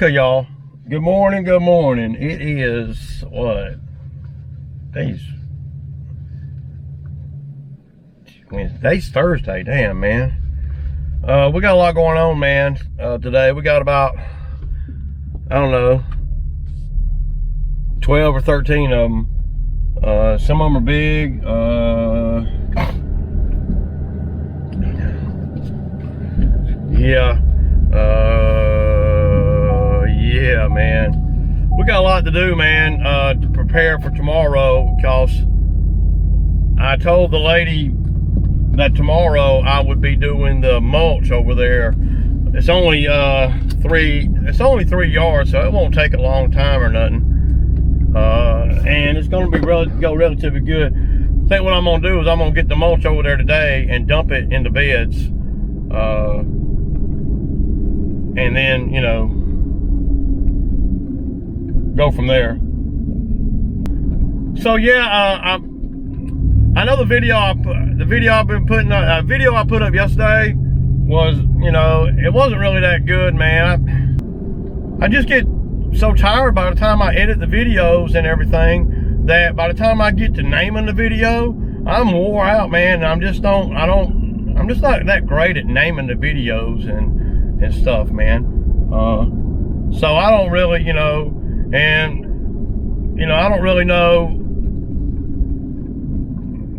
Okay, y'all. Good morning. Good morning. It is what? Today's Thursday. Damn, man. We got a lot going on, man. Today we got about, I don't know, 12 or 13 of them. Some of them are big. Yeah, man. We got a lot to do, man, to prepare for tomorrow, because I told the lady that tomorrow I would be doing the mulch over there. It's only 3 yards, so it won't take a long time or nothing. And it's going to be go relatively good. I think what I'm going to do is I'm going to get the mulch over there today and dump it in the beds. And then, you know, go from there. So yeah, I know the video I put up yesterday was, you know, it wasn't really that good, man. I just get so tired by the time I edit the videos and everything that by the time I get to naming the video, I'm wore out, man. I'm just not that great at naming the videos and stuff, man. So I don't really, you know, and you know, I don't really know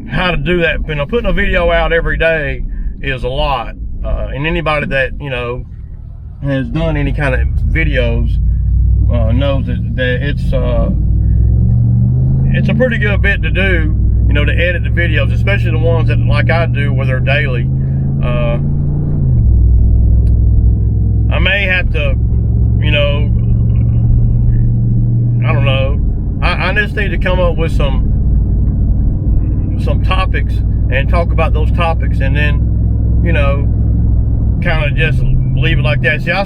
how to do that. You know, putting a video out every day is a lot, and anybody that, you know, has done any kind of videos knows that it's a pretty good bit to do, you know, to edit the videos, especially the ones that, like I do, where they're daily. I may have to, you know, I don't know. I just need to come up with some topics and talk about those topics, and then, you know, kind of just leave it like that. See, I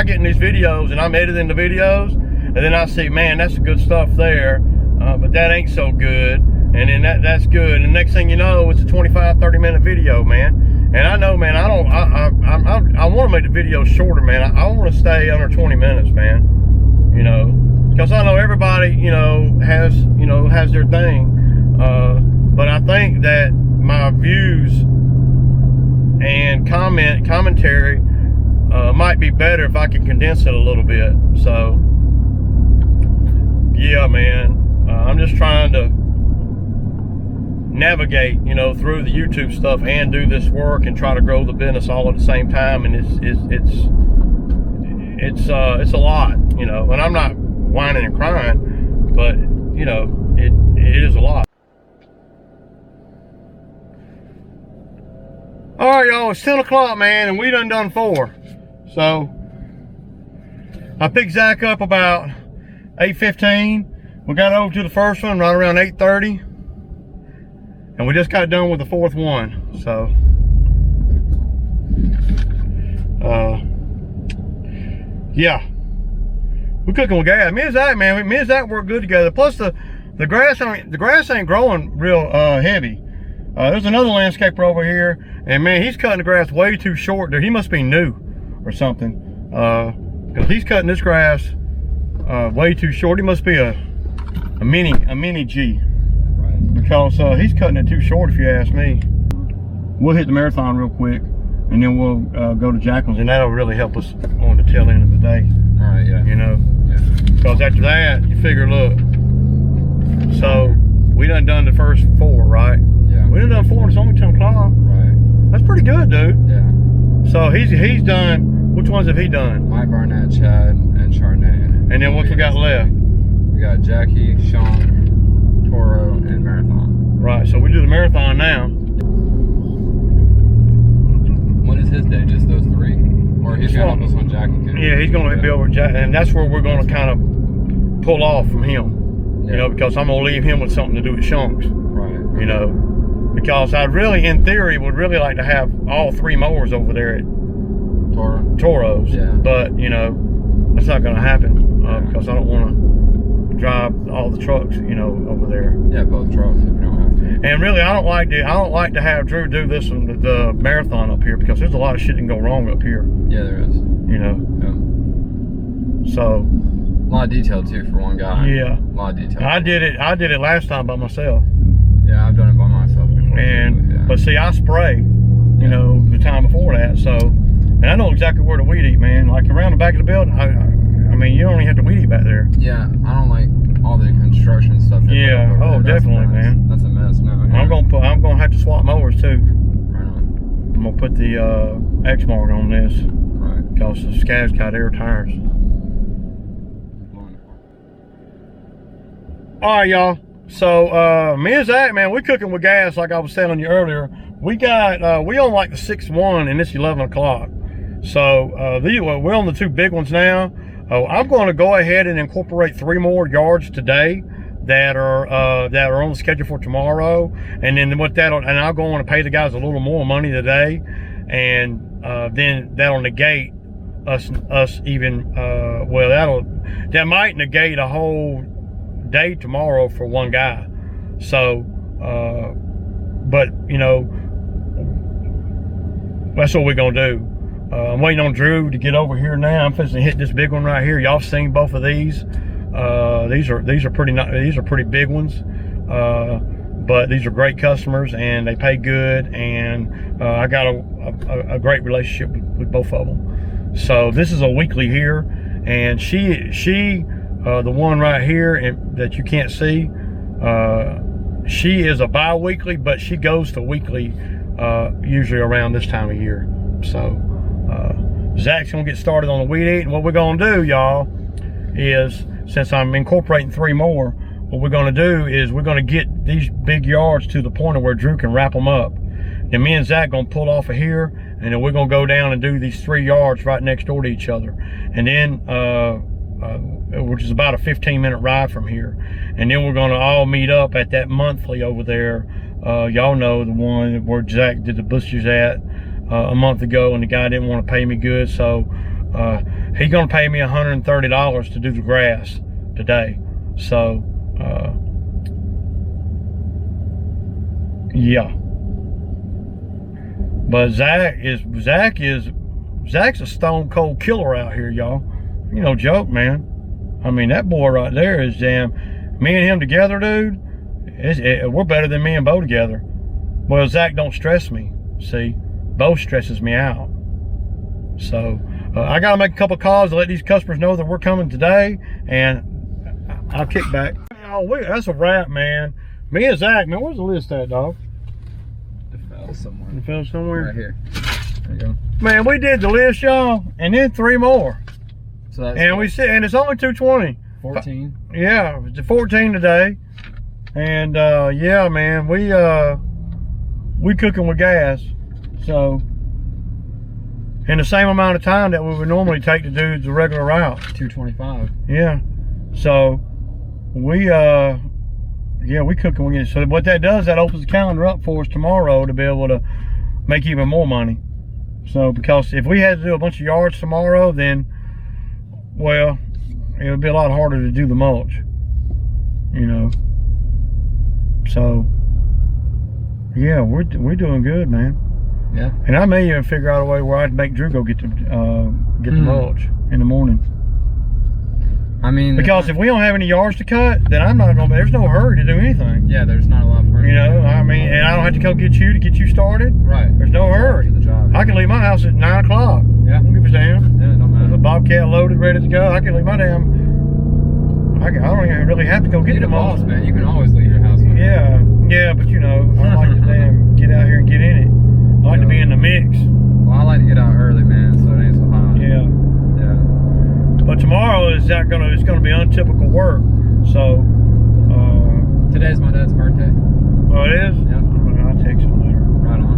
get in these videos and I'm editing the videos, and then I see, man, that's good stuff there, but that ain't so good, and then that's good, and next thing you know, it's a 25-30 minute video, man. And I know, man, I want to make the video shorter, man. I want to stay under 20 minutes, man. You know, because I know everybody, you know, has their thing. But I think that my views and commentary might be better if I can condense it a little bit. So, yeah, man, I'm just trying to navigate, you know, through the YouTube stuff and do this work and try to grow the business all at the same time. And it's a lot, you know, and I'm not whining and crying, but, you know, it is a lot. All right, y'all, it's 10 o'clock, man, and we done 4. So I picked Zach up about 8:15. We got over to the first one right around 8:30. And we just got done with the 4th one. So, yeah, we're cooking with gas. Me and Zach work good together. Plus the grass ain't growing real heavy. There's another landscaper over here, and man, he's cutting the grass way too short there. He must be new or something, because he's cutting this grass way too short. He must be a mini G. Because he's cutting it too short, if you ask me. We'll hit the marathon real quick, and then we'll go to Jacqueline's, and that'll really help us on the tail end of the day. All right, yeah. You know, because after that, you figure, look. So we done the first 4, right? Yeah. We done 4, and it's only 10 o'clock. Right. That's pretty good, dude. Yeah. So he's done. Which ones have he done? Mike Barnett, Chad, and Chardonnay. And then what we got left? We got Jackie, Sean, Toro, and Marathon. Right, so we do the marathon now. What is his day? Just those 3? Or he's gonna help us on Jackie too? Yeah, he's gonna be over Jack, and that's where we're gonna kind of pull off from him. Yeah. You know, because I'm gonna leave him with something to do with Shunks. Right. You know, because I really, in theory, would really like to have all 3 mowers over there at Toro's. Yeah. But, you know, that's not gonna happen because I don't want to drive all the trucks, you know, over there. Yeah, both trucks if you don't have to. And really, I don't like to have Drew do this on the marathon up here, because there's a lot of shit that can go wrong up here. Yeah, there is. You know. Yeah. So a lot of detail too for one guy. yeah, a lot of detail. I did it last time by myself. Yeah, I've done it by myself before. And too, yeah. but see, I spray, you know, the time before that. So, and I know exactly where to weed eat, man. Like around the back of the building. I mean, you don't even have to weed eat back there. Yeah, I don't like all the construction stuff. Yeah. Oh, definitely, man. That's a mess. No. Yeah. I'm gonna have to swap mowers too. Right on. I'm gonna put the X mark on this Right. because the scab's got air tires. All right, y'all. So me and Zach, man, we cooking with gas like I was telling you earlier. We got we on like the 6-1 and it's 11 o'clock. So we're on the 2 big ones now. I'm going to go ahead and incorporate 3 more yards today that are on the schedule for tomorrow, and then I'll go on and pay the guys a little more money today, and then that'll negate us even that might negate a whole day tomorrow for one guy. So but you know, that's what we're gonna do. I'm waiting on Drew to get over here now. I'm fixing to hit this big one right here. Y'all seen both of these. These are pretty big ones. But these are great customers and they pay good, and I got a great relationship with both of them. So this is a weekly here, and she the one right here and that you can't see, she is a bi-weekly, but she goes to weekly usually around this time of year. So Zach's gonna get started on the weed eat, and what we're gonna do, y'all, is since I'm incorporating 3 more, what we're gonna do is we're gonna get these big yards to the point of where Drew can wrap them up. Then me and Zach gonna pull off of here, and then we're gonna go down and do these 3 yards right next door to each other. And then, which is about a 15-minute ride from here. And then we're gonna all meet up at that monthly over there. Y'all know the one where Zach did the bushes at a month ago, and the guy didn't want to pay me good. So he's gonna pay me $130 to do the grass today. So yeah, but Zach's a stone cold killer out here, y'all. You know, joke, man. I mean, that boy right there is damn. Me and him together, dude, we're better than me and Bo together. Well, Zach don't stress me. See, Bo stresses me out. So I gotta make a couple calls to let these customers know that we're coming today, and I'll kick back. Oh, that's a wrap, man. Me and Zach, man, where's the list at, dog? It fell somewhere. It fell somewhere? Right here. There you go. Man, we did the list, y'all, and then 3 more. So that's and and it's only 220. 14. Yeah, it's 14 today. And yeah, man, we cooking with gas. So in the same amount of time that we would normally take to do the regular route. 225. Yeah. So we cooking with it. So what that does, that opens the calendar up for us tomorrow to be able to make even more money. So because if we had to do a bunch of yards tomorrow, then well, it would be a lot harder to do the mulch, you know. So yeah, we're doing good, man. Yeah. And I may even figure out a way where I'd make Drew go get the mulch in the morning. I mean, because if we don't have any yards to cut, then I'm not gonna. There's no hurry to do anything. Yeah, there's not a lot for you know. I mean, and I don't have to come get you started. Right. There's no hurry. I can leave my house at 9 o'clock. Yeah. I don't give a damn. Yeah, it don't matter. There's a Bobcat loaded, ready to go. I can leave my damn. I don't even really have to go get the boss, man. You can always leave your house. Yeah, yeah, but you know, I like to damn get out here and get in it. I like to be in the mix. Well, I like to get out early, man, so it ain't so hot. Yeah. Yeah. But tomorrow it's gonna be untypical work. So today's my dad's birthday. Oh, it is? Yeah. I'll take some later. Right on.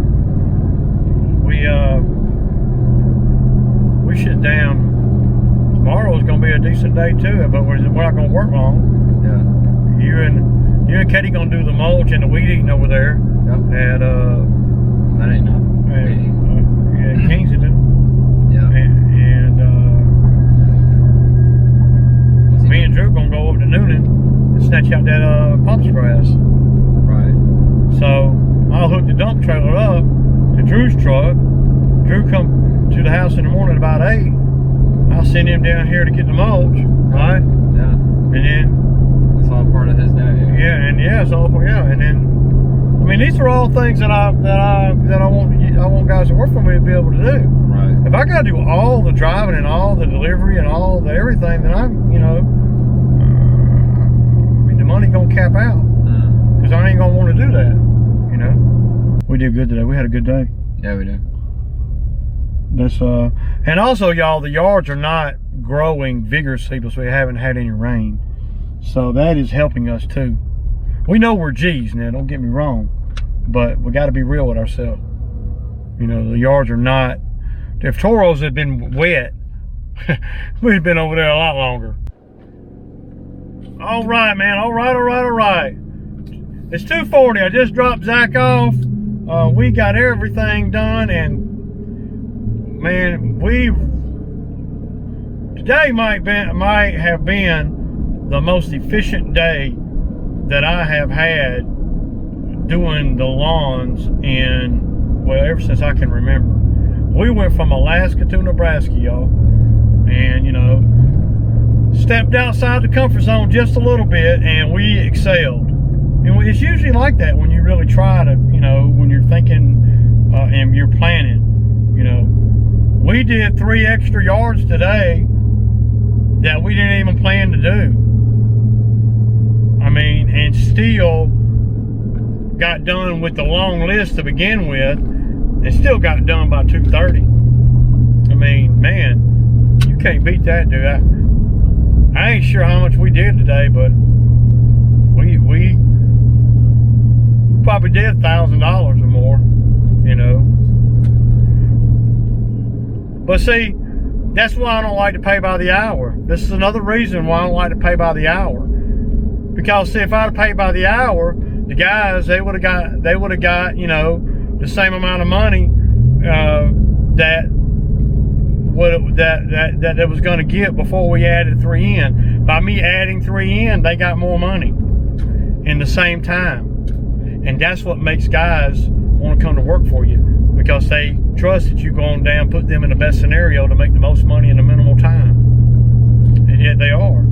We should tomorrow's gonna be a decent day too, but we're not gonna work long. Yeah. You and Katie gonna do the mulch and the weed eating over there. Yep. At that ain't nothing. Yeah, Kingston. Yeah. And me and Drew gonna go over to Noonan and snatch out that pumps grass. Right. So I'll hook the dump trailer up to Drew's truck. Drew come to the house in the morning about 8. I'll send him down here to get the mulch, right? Yeah. And then It's all part of his day. it's all and then I mean these are all things that I want guys that work for me to be able to do. Right. If I got to do all the driving and all the delivery and all the everything, then I'm I mean the money gonna cap out because I ain't gonna want to do that. We did good today. We had a good day. Yeah, we do. That's and also y'all, the yards are not growing vigorously because we haven't had any rain, so that is helping us too. We know we're G's now, don't get me wrong, but we got to be real with ourselves. The yards are not. If Toros had been wet, we'd have been over there a lot longer. All right, man. All right. It's 2:40. I just dropped Zach off. We got everything done, and man, today might have been the most efficient day that I have had doing the lawns ever since I can remember. We went from Alaska to Nebraska, y'all, and stepped outside the comfort zone just a little bit, and we excelled. And it's usually like that when you really try to, when you're thinking and you're planning. We did 3 extra yards today that we didn't even plan to do. I mean, and still got done with the long list to begin with, and still got done by 2:30. I mean, man, you can't beat that, dude. I ain't sure how much we did today, but we probably did $1,000 or more, But see, that's why I don't like to pay by the hour. This is another reason why I don't like to pay by the hour. Because see, if I'd paid by the hour, the guys they would have got the same amount of money that they was going to get before we added 3 in. By me adding 3 in, they got more money in the same time, and that's what makes guys want to come to work for you, because they trust that you go on down, put them in the best scenario to make the most money in the minimal time, and yet they are.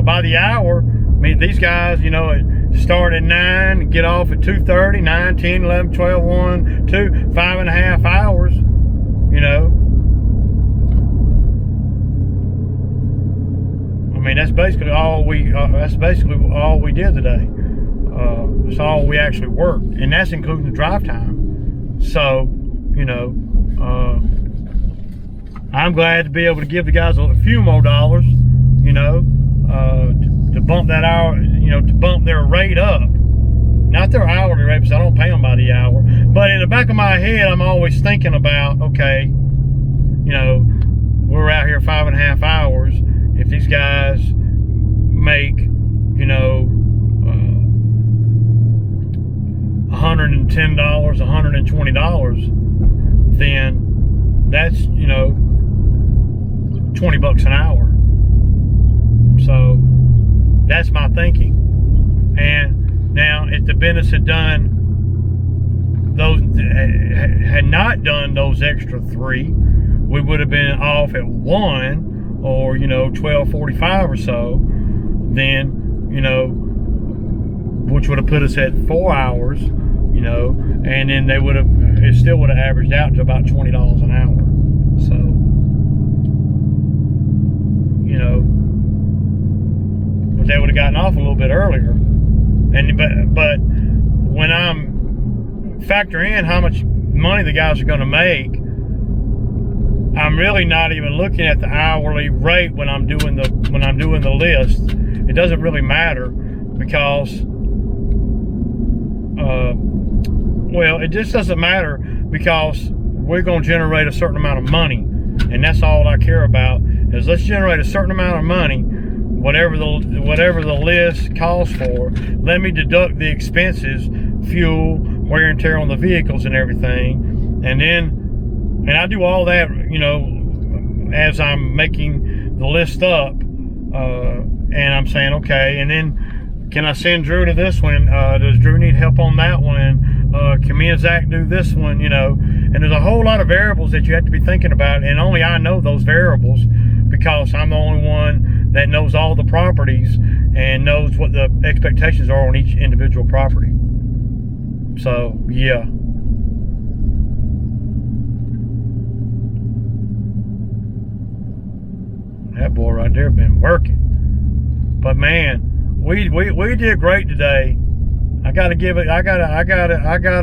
By the hour, I mean, these guys, start at 9, get off at 2:30, 9, 10, 11, 12, 1, 2, 5.5 hours, I mean, that's basically all we did today. That's all we actually worked, and that's including the drive time. So, I'm glad to be able to give the guys a few more dollars, to bump that hour, to bump their rate up. Not their hourly rate, because I don't pay them by the hour. But in the back of my head, I'm always thinking about, okay, we're out here 5.5 hours. If these guys make, $110, $120, then that's, $20 an hour. So that's my thinking. And now if the business had not done those extra 3, we would have been off at 1 or 12:45 or so, then which would have put us at 4 hours, and then it still would have averaged out to about $20 an hour. So but they would have gotten off a little bit earlier. But when I'm factoring in how much money the guys are going to make, I'm really not even looking at the hourly rate when I'm doing the list. It doesn't really matter, because it just doesn't matter, because we're going to generate a certain amount of money, and that's all I care about. Is let's generate a certain amount of money, whatever the list calls for. Let me deduct the expenses, fuel, wear and tear on the vehicles and everything, and I do all that, as I'm making the list up, and I'm saying, okay, and then can I send Drew to this one? Does Drew need help on that one? Can me and Zach do this one? And there's a whole lot of variables that you have to be thinking about, and only I know those variables because I'm the only one that knows all the properties and knows what the expectations are on each individual property. So, yeah. That boy right there been working. But man, we did great today. I gotta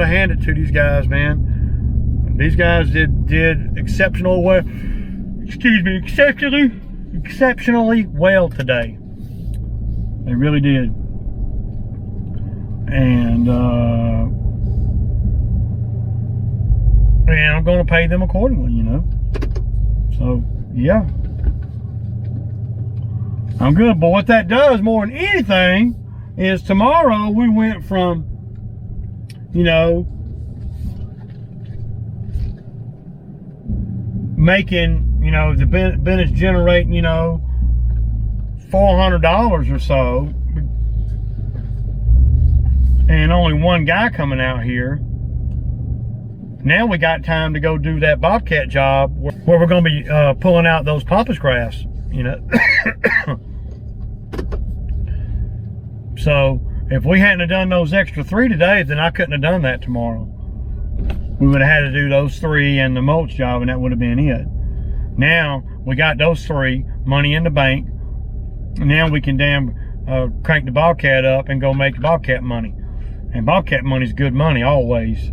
hand it to these guys, man. These guys did exceptional well. Excuse me, exceptionally well today. They really did. And I'm gonna pay them accordingly, you know. So yeah. I'm good, but what that does more than anything is tomorrow we went from, you know, making, you know, the business generating, you know, $400 or so, and only one guy coming out here. Now we got time to go do that bobcat job where we're going to be pulling out those pampas grass, you know. So if we hadn't have done those extra 3 today, then I couldn't have done that tomorrow. We would have had to do those 3 and the mulch job, and that would have been it. Now we got those 3, money in the bank. Now we can crank the bobcat up and go make bobcat money. And bobcat money is good money always,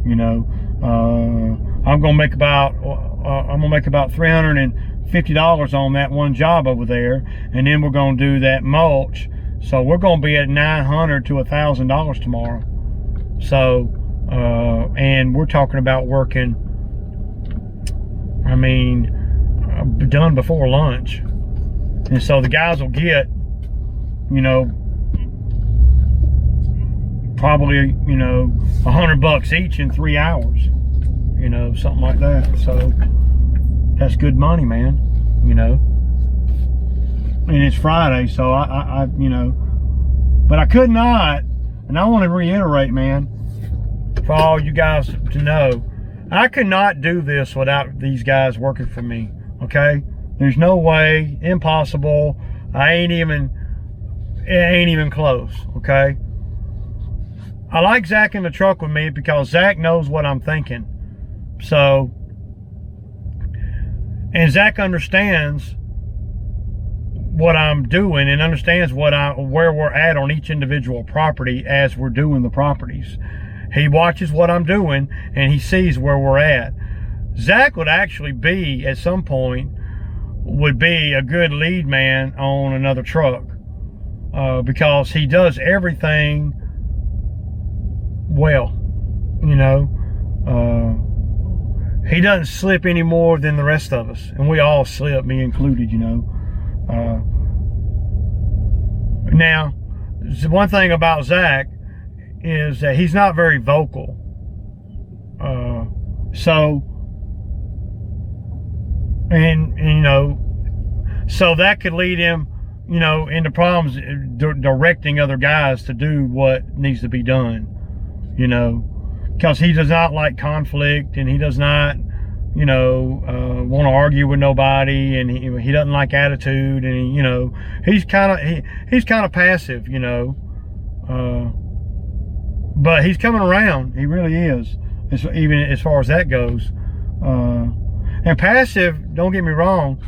you know. I'm gonna make about $350 on that one job over there, and then we're gonna do that mulch. So we're gonna be at $900 to $1,000 tomorrow. So and we're talking about working, I mean, done before lunch. And so the guys will get, you know, probably, you know, $100 each in 3 hours, you know, something like that. So that's good money, man, you know. And it's Friday, so I you know, but I could not, and I want to reiterate, man, for all you guys to know, I could not do this without these guys working for me, okay? There's no way, impossible. It ain't even close, okay? I like Zach in the truck with me because Zach knows what I'm thinking. So, and Zach understands what I'm doing and understands where we're at on each individual property as we're doing the properties. He watches what I'm doing and he sees where we're at. Zach would actually be, at some point, would be a good lead man on another truck because he does everything well, you know. He doesn't slip any more than the rest of us, and we all slip, me included, you know. Now, one thing about Zach is that he's not very vocal, so you know, so that could lead him, you know, into problems directing other guys to do what needs to be done, you know, because he does not like conflict, and he does not, you know, want to argue with nobody, and he doesn't like attitude, and he, you know, he's kind of passive, you know, but he's coming around. He really is, even as far as that goes. And passive, don't get me wrong,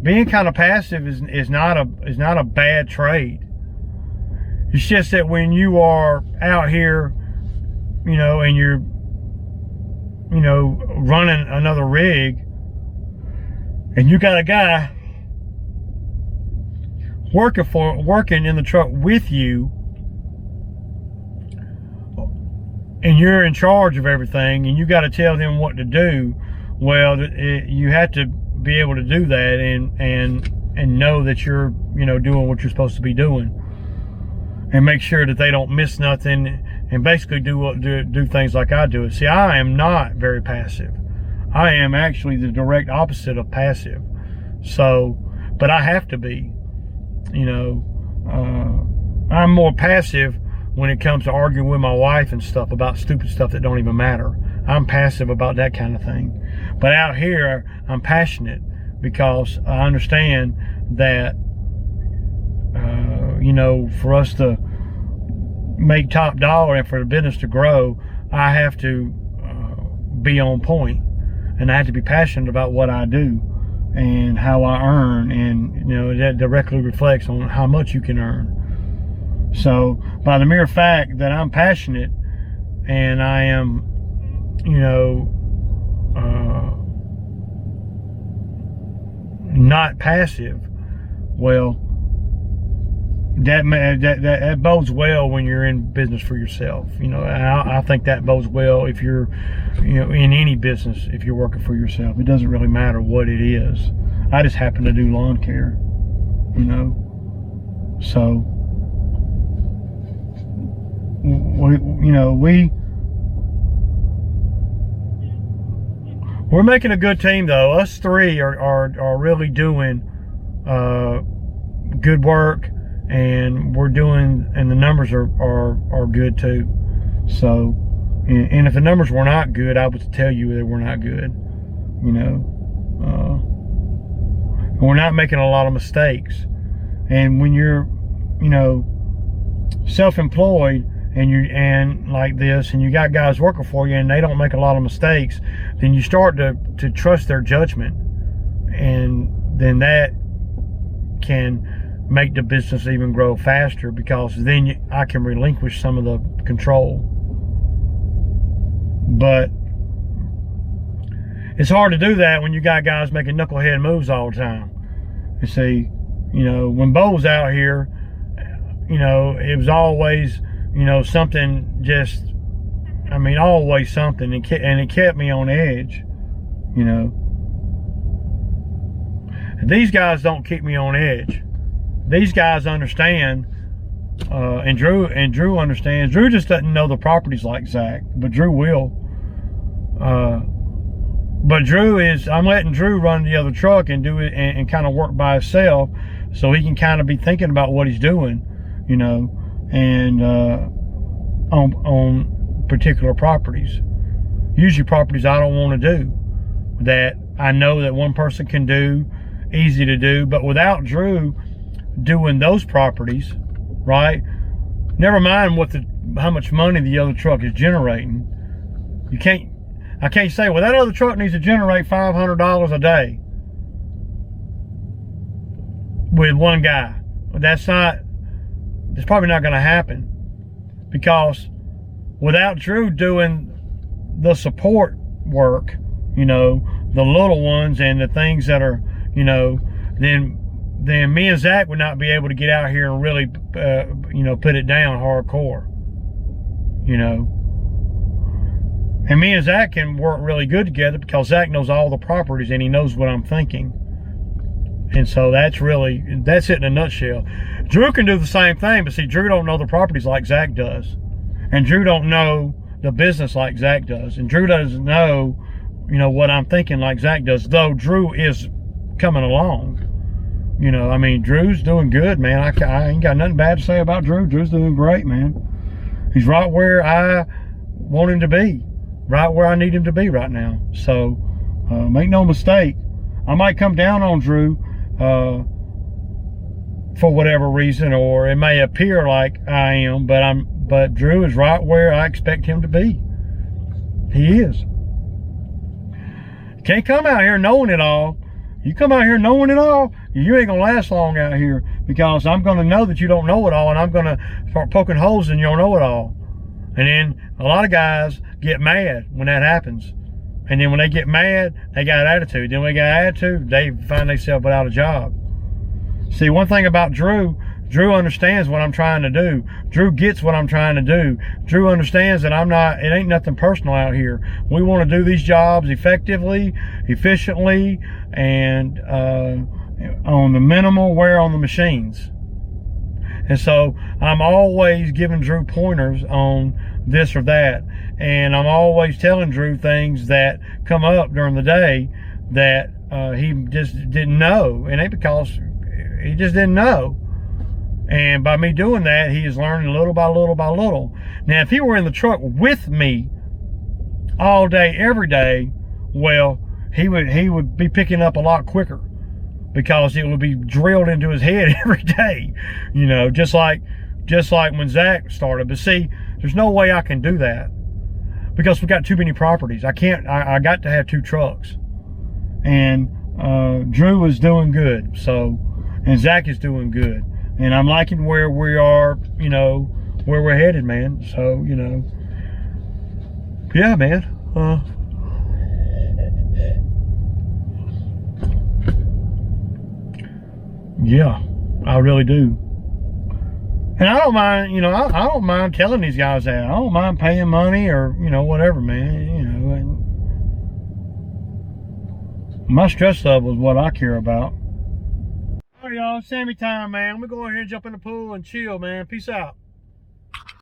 being kind of passive is not a bad trait. It's just that when you are out here, you know, and you're, you know, running another rig, and you got a guy working in the truck with you, and you're in charge of everything, and you got to tell them what to do. Well, you have to be able to do that and know that you're, you know, doing what you're supposed to be doing, and make sure that they don't miss nothing, and basically do things like I do it. See, I am not very passive. I am actually the direct opposite of passive. So, but I have to be, you know. I'm more passive when it comes to arguing with my wife and stuff about stupid stuff that don't even matter. I'm passive about that kind of thing. But out here, I'm passionate because I understand that, you know, for us to make top dollar and for the business to grow, I have to be on point, and I have to be passionate about what I do and how I earn, and you know, that directly reflects on how much you can earn. So by the mere fact that I'm passionate and I am, you know, not passive, well, that bodes well when you're in business for yourself. You know, I think that bodes well if you're, you know, in any business. If you're working for yourself, it doesn't really matter what it is. I just happen to do lawn care, you know. So we're making a good team though. Us three are really doing good work. And we're doing, and the numbers are good too. So, and if the numbers were not good, I would tell you they were not good. You know, we're not making a lot of mistakes. And when you're, you know, self-employed and like this, and you got guys working for you, and they don't make a lot of mistakes, then you start to trust their judgment, and then that can make the business even grow faster, because then I can relinquish some of the control. But it's hard to do that when you got guys making knucklehead moves all the time. You see, you know, when Bo was out here, you know, it was always, you know, something just, I mean, always something, and it kept me on edge, you know. These guys don't keep me on edge. These guys understand, and Drew understands. Drew just doesn't know the properties like Zach, but Drew will. But Drew is, I'm letting Drew run the other truck and do it and kind of work by himself, so he can kind of be thinking about what he's doing, you know, and on particular properties. Usually properties I don't want to do, that I know that one person can do, easy to do. But without Drew doing those properties, right, never mind how much money the other truck is generating, I can't say, well, that other truck needs to generate $500 a day with one guy. It's probably not going to happen, because without Drew doing the support work, you know, the little ones and the things that are, you know, then me and Zach would not be able to get out here and really, you know, put it down hardcore, you know. And me and Zach can work really good together, because Zach knows all the properties and he knows what I'm thinking. And so that's it in a nutshell. Drew can do the same thing, but see, Drew don't know the properties like Zach does. And Drew don't know the business like Zach does. And Drew doesn't know, you know, what I'm thinking like Zach does, though Drew is coming along. You know, I mean, Drew's doing good, man. I ain't got nothing bad to say about Drew. Drew's doing great, man. He's right where I want him to be, right where I need him to be right now. So make no mistake, I might come down on Drew for whatever reason, or it may appear like I am, but Drew is right where I expect him to be. He is. Can't come out here knowing it all. You come out here knowing it all, you ain't gonna last long out here, because I'm gonna know that you don't know it all, and I'm gonna start poking holes in your know it all. And then a lot of guys get mad when that happens. And then when they get mad, they got attitude. Then when they got attitude, they find themselves without a job. See, one thing about Drew understands what I'm trying to do. Drew gets what I'm trying to do. Drew understands that it ain't nothing personal out here. We want to do these jobs effectively, efficiently, and on the minimal wear on the machines. And so I'm always giving Drew pointers on this or that. And I'm always telling Drew things that come up during the day that he just didn't know. And it ain't because he just didn't know. And by me doing that, he is learning little by little by little. Now, if he were in the truck with me, all day, every day, well, he would be picking up a lot quicker because it would be drilled into his head every day, you know, just like when Zach started. But see, there's no way I can do that because we got too many properties. I got to have 2 trucks, and Drew is doing good, so, and Zach is doing good, and I'm liking where we are, you know, where we're headed, man. So, you know, yeah, man. Yeah, I really do. And I don't mind, you know, I don't mind telling these guys that. I don't mind paying money or, you know, whatever, man. You know, and my stress level is what I care about. All right, y'all, Sammy time, man. I'm going to go ahead and jump in the pool and chill, man. Peace out.